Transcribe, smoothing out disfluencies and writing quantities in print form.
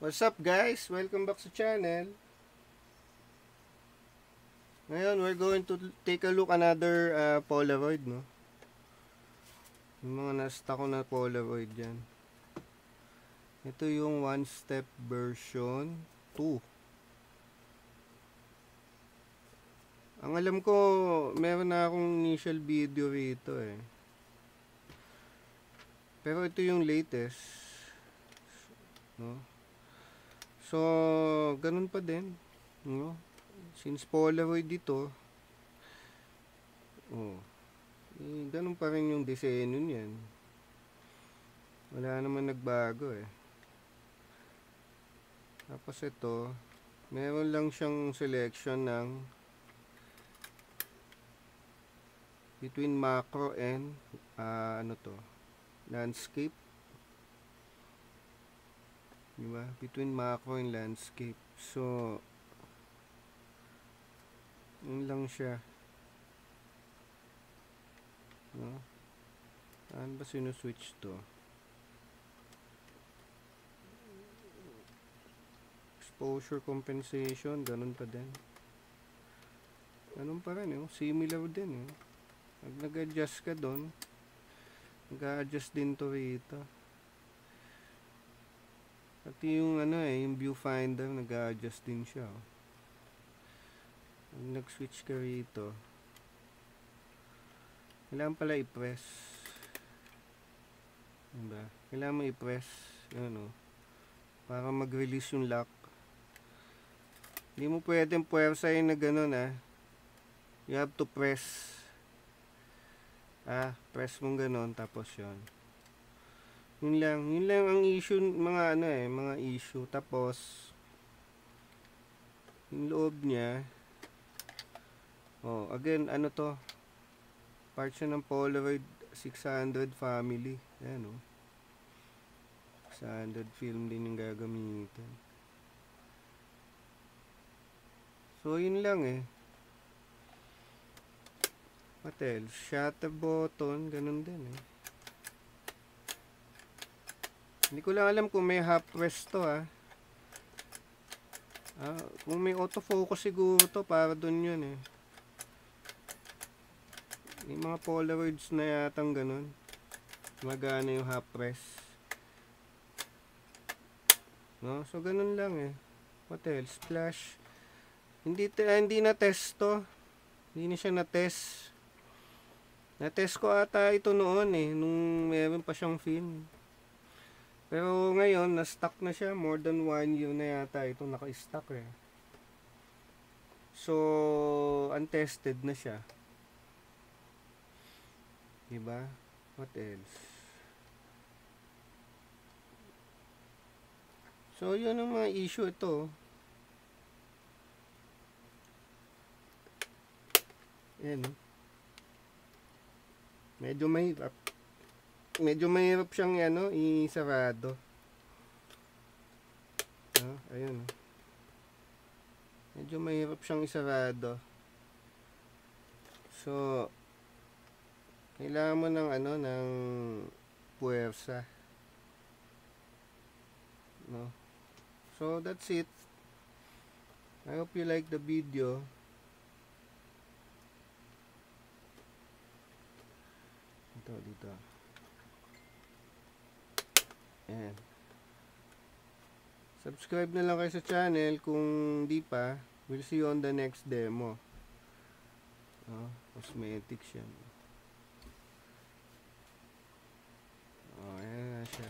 What's up guys? Welcome back sa channel. Ngayon we're going to take a look another Polaroid, no? Yung mga na-stock ko na Polaroid dyan. Ito yung one step version 2. Ang alam ko, meron na akong initial video rito eh. Pero ito yung latest, no? So, ganun pa din, no? Since Polaroid dito, ganun pa rin yung disenyo niyan. Wala naman nagbago eh. Tapos ito, meron lang siyang selection ng between macro and landscape. Diba? Between macro and landscape. So, yun lang siya. No? Saan ba sinuswitch to? Exposure compensation, ganun pa din. Ganun pa rin, similar din. Pag nag-adjust ka doon, nag-adjust din to rito. Pati yung yung viewfinder, nag-adjust din siya. Pag nag-switch ka rito, kailangan pala i-press. Diba? Kailangan mo i-press. Yun, para mag-release yung lock. Hindi mo pwedeng puwersahin na gano'n, You have to press. Press mong gano'n, tapos yun. Yun lang ang issue, mga mga issue. Tapos, yung loob niya, again, to? Part siya ng Polaroid 600 family. Ayan, 600 film din yung gagamitin. So, yun lang What else? Shutter button, ganun din Hindi ko lang alam kung may half press to kung may autofocus siguro to, para dun yun May mga Polaroids na yatang ganun. Magana yung half press. No? So ganun lang What else? Flash. Hindi na test to. Hindi na siya na test. Na-test ko ata ito noon nung meron pa siyang film. Pero ngayon, na-stock na siya. More than 1 year na yata ito naka-stock So, untested na siya. Diba? What else? So, yun ang mga issue ito. Ayan Medyo mahirap. Medyo mahirap siyang isarado. Ayun Medyo mahirap siyang isarado. So, kailangan mo ng ng puwersa. No? So, that's it. I hope you like the video. Dito. Ayan. Subscribe na lang kayo sa channel kung di pa. We'll see you on the next demo. Cosmetics yan. Ayan na siya.